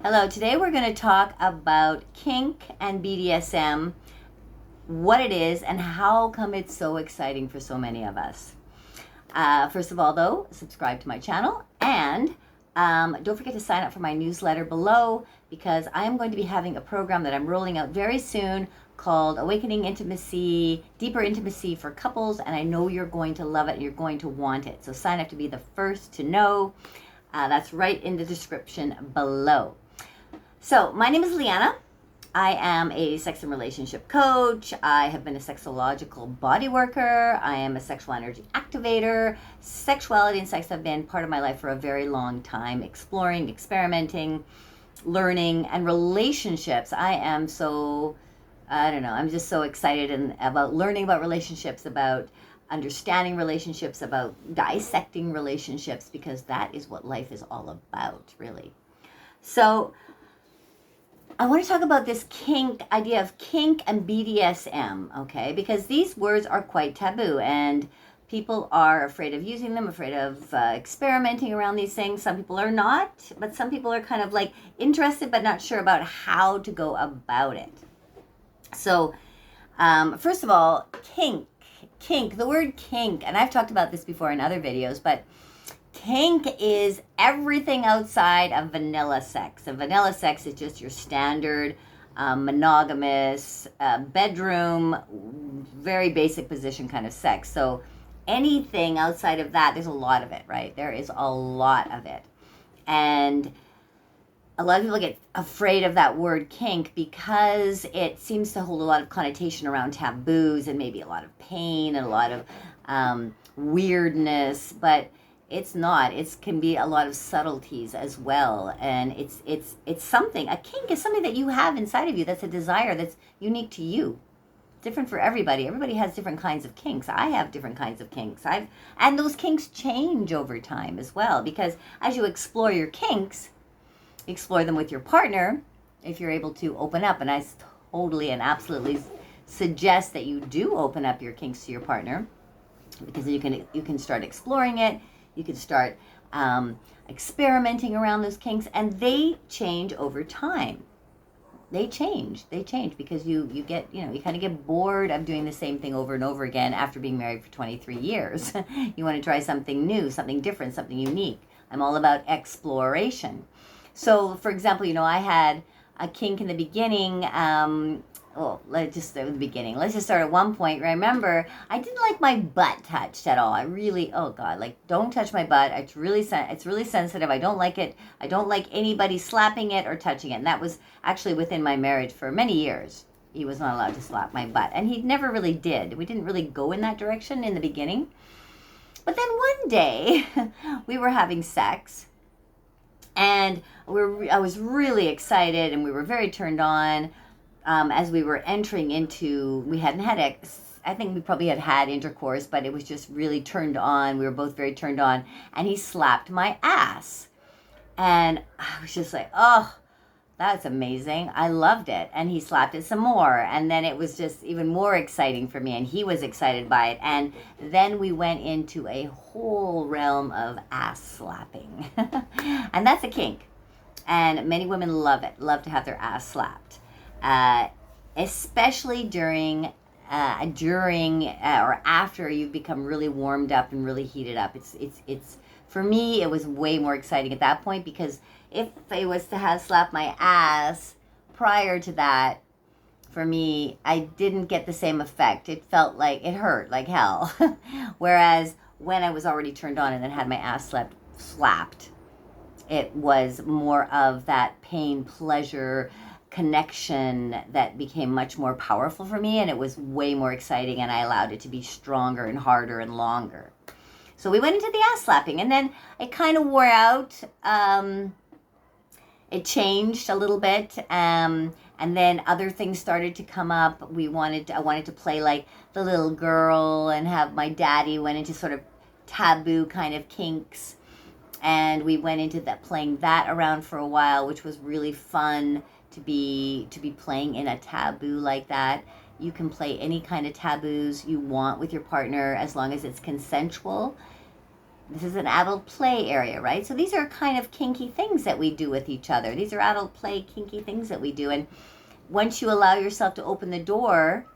Hello, today we're going to talk about kink and BDSM, what it is, and how come it's so exciting for so many of us. First of all, though, subscribe to my channel and don't forget to sign up for my newsletter below because I am going to be having a program that I'm rolling out very soon called Awakening Intimacy, Deeper Intimacy for Couples, and I know you're going to love it and you're going to want it. So sign up to be the first to know. That's right in the description below. So my name is Lianna. I am a sex and relationship coach. I have been a sexological body worker. I am a sexual energy activator. Sexuality and sex have been part of my life for a very long time, exploring, experimenting, learning, and relationships. I'm just so excited about learning about relationships, about understanding relationships, about dissecting relationships, because that is what life is all about, really. So I want to talk about this kink idea of kink and BDSM, okay? Because these words are quite taboo and people are afraid of using them, afraid of experimenting around these things. Some people are not, but some people are kind of like interested but not sure about how to go about it. So, first of all, kink, the word kink, and I've talked about this before in other videos, but kink is everything outside of vanilla sex. And vanilla sex is just your standard monogamous bedroom, very basic position kind of sex. So anything outside of that, there's a lot of it, right? There is a lot of it. And a lot of people get afraid of that word kink because it seems to hold a lot of connotation around taboos and maybe a lot of pain and a lot of weirdness, but it's not. It can be a lot of subtleties as well, and it's something. A kink is something that you have inside of you. That's a desire that's unique to you, different for everybody. Everybody has different kinds of kinks. I have different kinds of kinks. And those kinks change over time as well, because as you explore your kinks, explore them with your partner. If you're able to open up, and I totally and absolutely suggest that you do open up your kinks to your partner, because you can start exploring it. You can start experimenting around those kinks, and they change over time. They change because you kind of get bored of doing the same thing over and over again after being married for 23 years. You want to try something new, something different, something unique. I'm all about exploration. So, for example, I had a kink in the beginning. Let's just start with the beginning. Let's just start at one point. Remember, I didn't like my butt touched at all. I really, oh God, like, don't touch my butt. It's really sensitive. I don't like it. I don't like anybody slapping it or touching it. And that was actually within my marriage for many years. He was not allowed to slap my butt. And he never really did. We didn't really go in that direction in the beginning. But then one day, we were having sex. And I was really excited, and we were very turned on. As we were entering into, we hadn't had I think we probably had intercourse, but it was just really turned on. We were both very turned on, and he slapped my ass. And I was just like, oh, that's amazing. I loved it. And he slapped it some more. And then it was just even more exciting for me, and he was excited by it. And then we went into a whole realm of ass slapping. And that's a kink. And many women love it, love to have their ass slapped. Especially during or after you've become really warmed up and really heated up. It's for me, it was way more exciting at that point, because if I was to have slapped my ass prior to that, for me, I didn't get the same effect. It felt like it hurt like hell. Whereas when I was already turned on and then had my ass slapped, it was more of that pain, pleasure, connection that became much more powerful for me, and it was way more exciting, and I allowed it to be stronger and harder and longer. So we went into the ass slapping, and then it kind of wore out. It changed a little bit, and then other things started to come up. I wanted to play like the little girl, and have my daddy went into sort of taboo kind of kinks, and we went into playing that around for a while, which was really fun to be playing in a taboo like that. You can play any kind of taboos you want with your partner as long as it's consensual. This is an adult play area, right? So these are kind of kinky things that we do with each other. These are adult play kinky things that we do. And once you allow yourself to open the door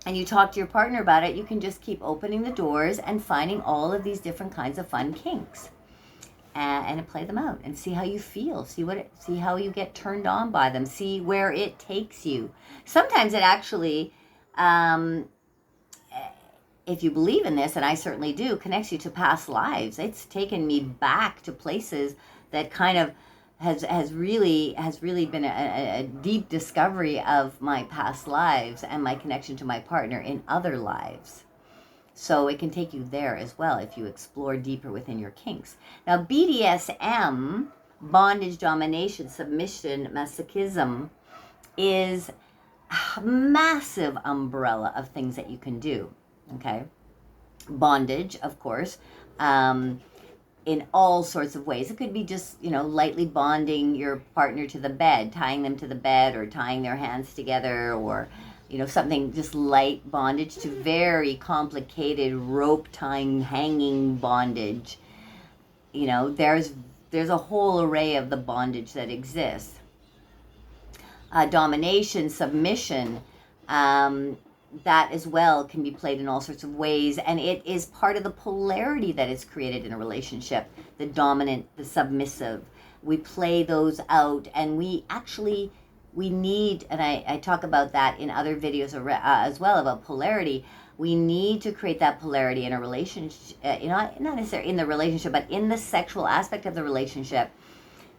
and you talk to your partner about it, you can just keep opening the doors and finding all of these different kinds of fun kinks and play them out and see how you feel. See how you get turned on by them. See where it takes you. Sometimes it actually, if you believe in this, and I certainly do, connects you to past lives. It's taken me back to places that kind of has really been a deep discovery of my past lives and my connection to my partner in other lives. So it can take you there as well if you explore deeper within your kinks. Now, BDSM, bondage, domination, submission, masochism, is a massive umbrella of things that you can do. Okay, bondage, of course, in all sorts of ways. It could be just, lightly bonding your partner to the bed, tying them to the bed, or tying their hands together, or, something just light bondage, to very complicated rope tying, hanging bondage. There's a whole array of the bondage that exists. Domination, submission, that as well can be played in all sorts of ways, and it is part of the polarity that is created in a relationship. The dominant, the submissive, we play those out, and we need, and I talk about that in other videos as well about polarity. We need to create that polarity in a relationship, not necessarily in the relationship, but in the sexual aspect of the relationship.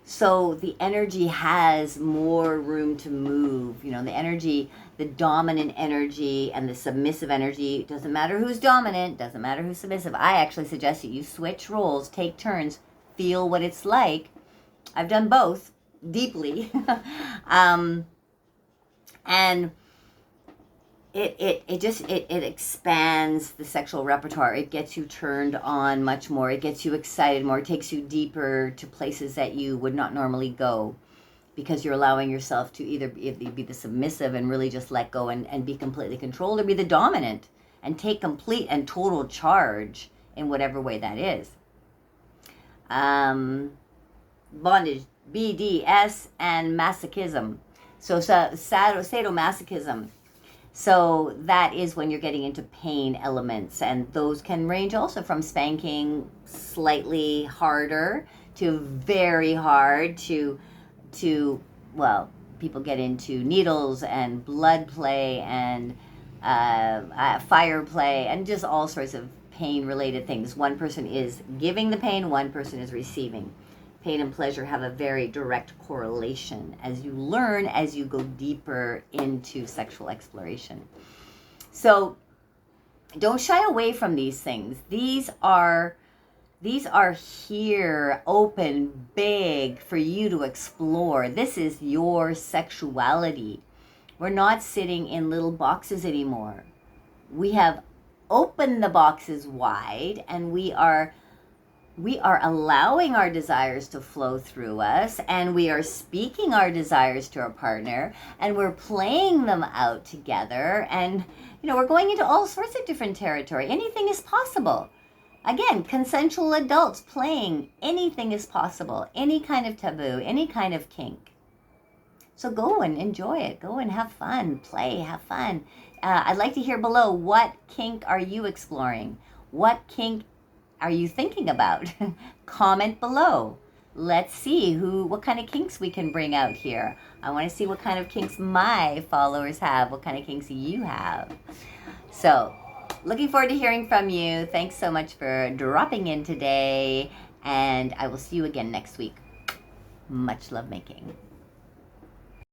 So the energy has more room to move. The energy, the dominant energy and the submissive energy, doesn't matter who's dominant, doesn't matter who's submissive. I actually suggest that you switch roles, take turns, feel what it's like. I've done both deeply. And it expands the sexual repertoire. It gets you turned on much more. It gets you excited more. It takes you deeper to places that you would not normally go, because you're allowing yourself to either be the submissive and really just let go and be completely controlled, or be the dominant and take complete and total charge in whatever way that is. Bondage, BDS, and masochism. So sadomasochism. So that is when you're getting into pain elements, and those can range also from spanking slightly harder to very hard to people get into needles and blood play and fire play and just all sorts of pain related things. One person is giving the pain, one person is receiving. Pain and pleasure have a very direct correlation as you learn, as you go deeper into sexual exploration. So don't shy away from these things. These are here, open, big, for you to explore. This is your sexuality. We're not sitting in little boxes anymore. We have opened the boxes wide, and we are allowing our desires to flow through us, and we are speaking our desires to our partner, and we're playing them out together, and we're going into all sorts of different territory. Anything is possible. Again, consensual adults playing, anything is possible. Any kind of taboo, any kind of kink. So go and enjoy it. Go and have fun. Play, have fun. I'd like to hear below, what kink are you exploring? What kink are you thinking about? Comment below. Let's see what kind of kinks we can bring out here. I want to see what kind of kinks my followers have, what kind of kinks you have. So, looking forward to hearing from you. Thanks so much for dropping in today, and I will see you again next week. Much love making.